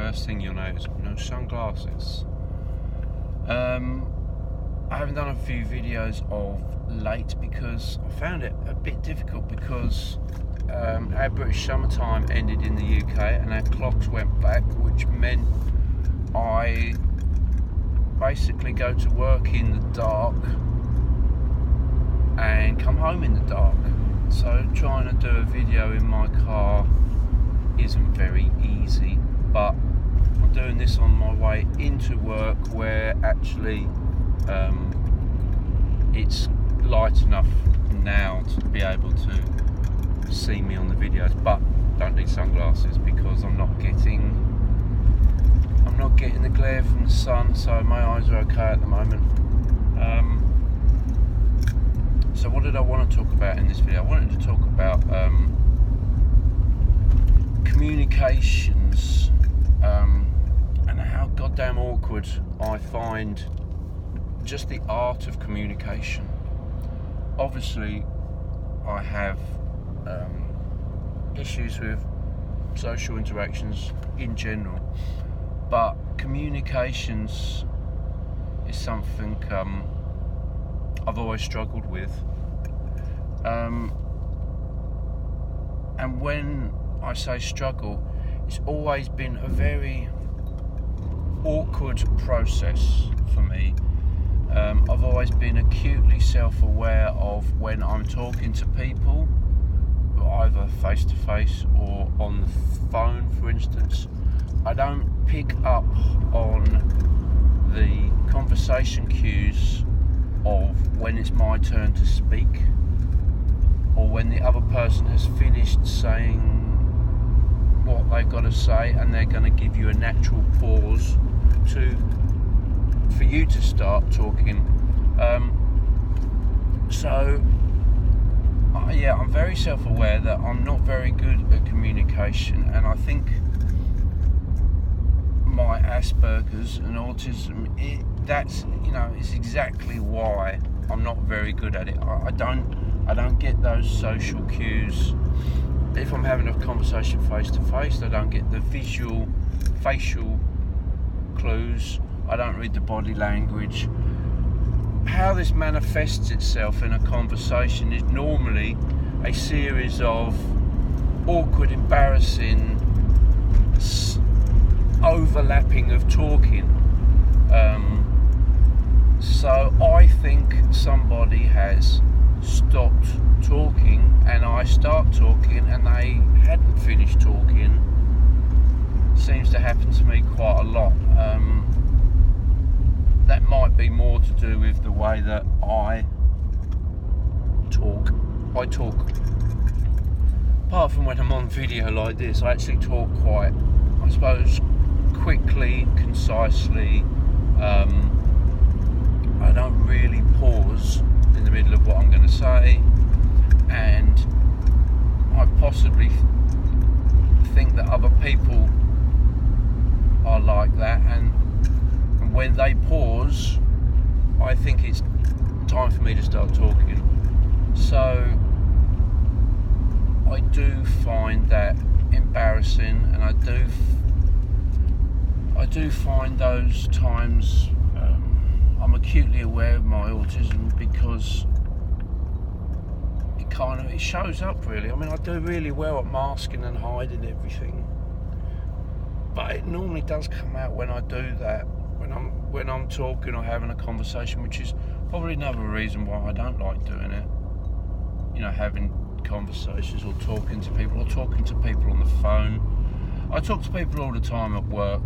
first thing you'll notice, no sunglasses. I haven't done a few videos of late because I found it a bit difficult because our British summertime ended in the UK and our clocks went back, which meant I basically go to work in the dark and come home in the dark. So trying to do a video in my car isn't very easy, but I'm doing this on my way into work where actually it's light enough now to be able to see me on the videos, but don't need sunglasses because I'm not getting the glare from the sun, so my eyes are okay at the moment. So what did I want to talk about in this video? I wanted to talk about communications and how goddamn awkward I find just the art of communication. Obviously I have issues with social interactions in general, but communications is something I've always struggled with, and when I say struggle, it's always been a very awkward process for me. I've always been acutely self-aware of when I'm talking to people, either face to face or on the phone, for instance. I don't pick up on the conversation cues of when it's my turn to speak, or when the other person has finished saying what they've got to say and they're going to give you a natural pause for you to start talking. I'm very self-aware that I'm not very good at communication, and I think my Aspergers and autism, it's exactly why I'm not very good at it. I don't get those social cues. If I'm having a conversation face to face, I don't get the visual, facial clues. I don't read the body language. How this manifests itself in a conversation is normally a series of awkward, embarrassing overlapping of talking. So I think somebody has stopped talking and I start talking and they hadn't finished talking. Seems to happen to me quite a lot. That might be more to do with the way that I talk. Apart from when I'm on video like this, I actually talk quite, I suppose, quickly, concisely. I don't really pause in the middle of what I'm going to say, and I possibly think that other people are like that, and when they pause, I think it's time for me to start talking. So I do find that embarrassing, and I do find those times I'm acutely aware of my autism because it shows up really. I mean, I do really well at masking and hiding everything, but it normally does come out when I do that, when I'm talking or having a conversation, which is probably another reason why I don't like doing it. Having conversations or talking to people on the phone. I talk to people all the time at work,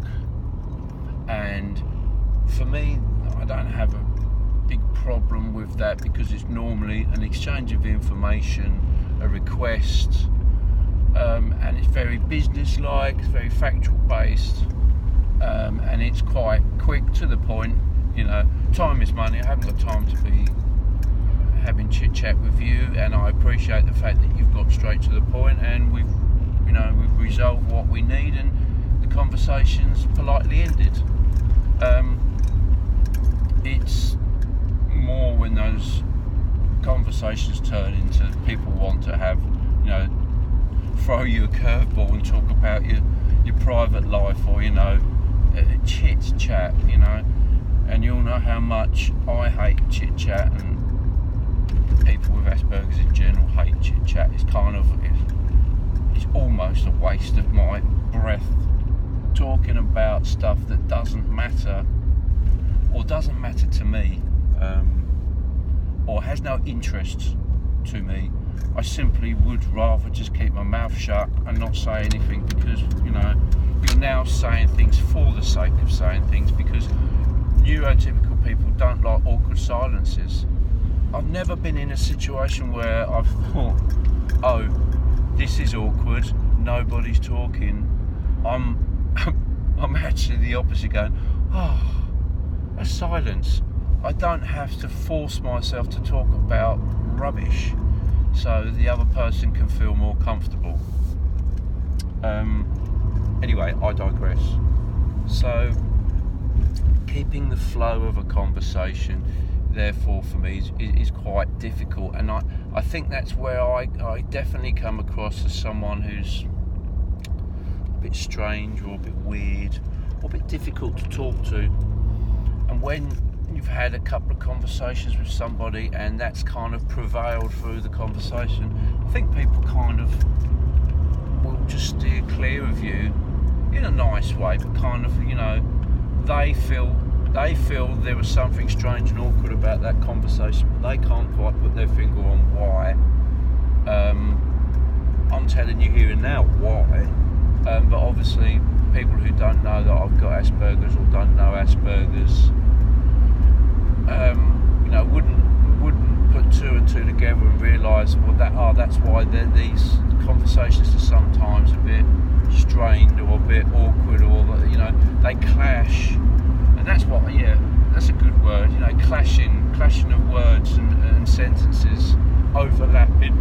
and for me, I don't have a big problem with that because it's normally an exchange of information, a request, and it's very business-like, it's very factual-based, and it's quite quick to the point. Time is money. I haven't got time to be having chit-chat with you, and I appreciate the fact that you've got straight to the point and we've resolved what we need and the conversation's politely ended. It's more when those conversations turn into people want to have, throw you a curveball and talk about your private life, or chit chat, and you'll know how much I hate chit chat, and people with Aspergers in general hate chit chat. It's almost a waste of my breath talking about stuff that doesn't matter, or doesn't matter to me, or has no interest to me. I simply would rather just keep my mouth shut and not say anything, because you're now saying things for the sake of saying things, because neurotypical people don't like awkward silences. I've never been in a situation where I've thought, oh, this is awkward, nobody's talking. I'm actually the opposite, going, oh, a silence. I don't have to force myself to talk about rubbish so the other person can feel more comfortable. Anyway, I digress. So, keeping the flow of a conversation, therefore, for me, is quite difficult, and I think that's where I definitely come across as someone who's a bit strange, or a bit weird, or a bit difficult to talk to. And when you've had a couple of conversations with somebody and that's kind of prevailed through the conversation, I think people kind of will just steer clear of you in a nice way, but kind of, they feel there was something strange and awkward about that conversation, but they can't quite put their finger on why. I'm telling you here and now why, but obviously people who don't know that I've got Aspergers, or don't know Aspergers, wouldn't put two and two together and realise, well, that's why these conversations are sometimes a bit strained, or a bit awkward, or they clash. And that's that's a good word, clashing of words and sentences overlapping.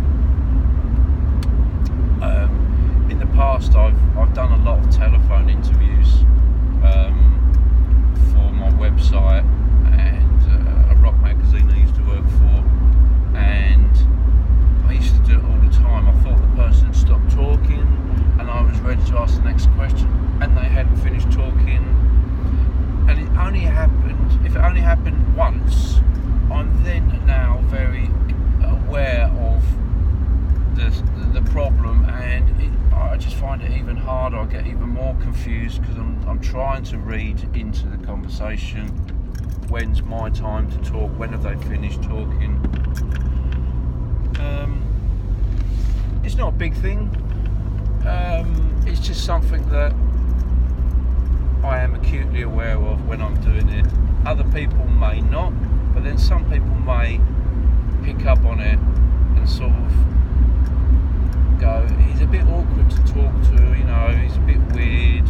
In the past, I've done a lot of telephone interviews for my website and a rock magazine I used to work for, and I used to do it all the time. I thought the person had stopped talking, and I was ready to ask the next question, and they hadn't finished talking. And if it only happened once, I'm then now very aware of the problem, and I just find it even harder. I get even more confused, because I'm trying to read into the conversation. When's my time to talk? When have they finished talking? It's not a big thing. It's just something that I am acutely aware of when I'm doing it. Other people may not, but then some people may pick up on it and sort of go, he's a bit awkward to talk to, he's a bit weird.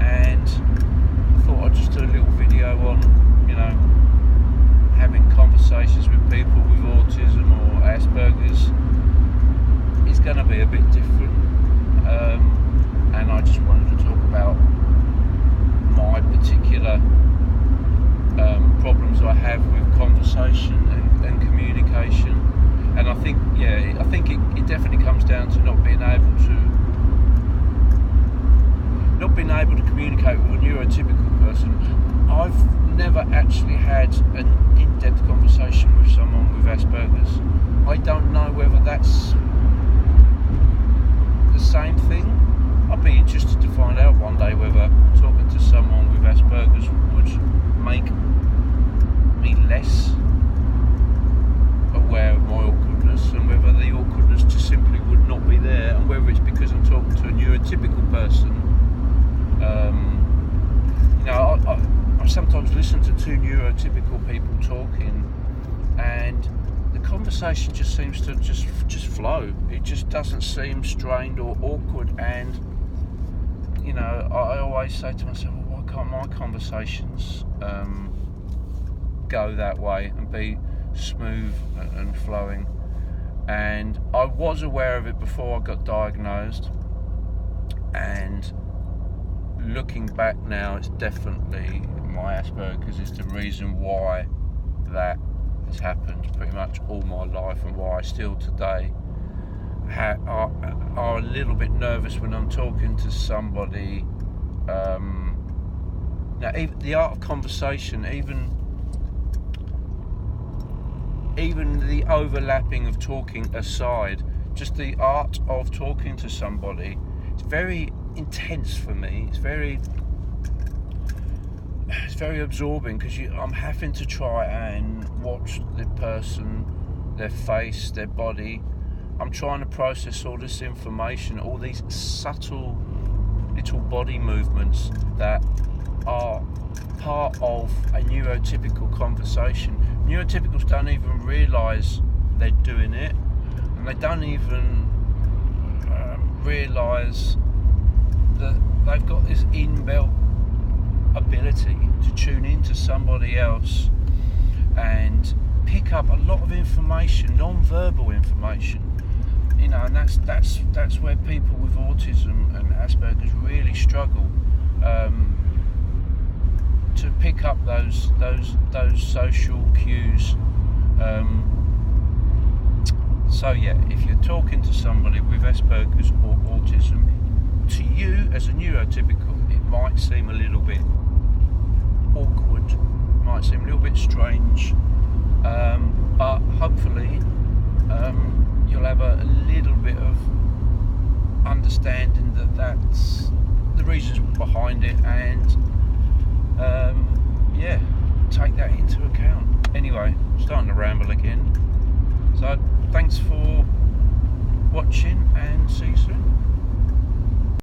And I thought I'd just do a little video on, having conversations with people with autism or Asperger's is going to be a bit different. And I just wanted to talk about my particular problems I have with conversation and communication. And I think it definitely comes down to not being able to communicate with a neurotypical person. I've never actually had an in-depth conversation with someone with Asperger's. I don't know whether that's the same thing. I'd be interested to find out one day whether talking to someone with Asperger's would make me less aware of my awkwardness, and whether the awkwardness just simply would not be there, and whether it's because I'm talking to a neurotypical person. I sometimes listen to two neurotypical people talking, and the conversation just seems to just flow. It just doesn't seem strained or awkward, and I always say to myself, well, why can't my conversations go that way and be smooth and flowing? And I was aware of it before I got diagnosed, and looking back now, it's definitely my Asperger's is the reason why that has happened pretty much all my life, and why I still today are a little bit nervous when I'm talking to somebody. Now, even the art of conversation, even the overlapping of talking aside, just the art of talking to somebody, it's very intense for me. It's very absorbing, because I'm having to try and watch the person, their face, their body. I'm trying to process all this information, all these subtle little body movements that are part of a neurotypical conversation. Neurotypicals don't even realise they're doing it, and they don't even realise that they've got this inbuilt ability to tune into somebody else and pick up a lot of information, non-verbal information, and that's where people with autism and Aspergers really struggle to pick up those social cues. So yeah, if you're talking to somebody with Aspergers or autism, to you as a neurotypical, it might seem a little bit awkward, might seem a little bit strange, but hopefully you'll have a little bit of understanding that that's the reasons behind it, and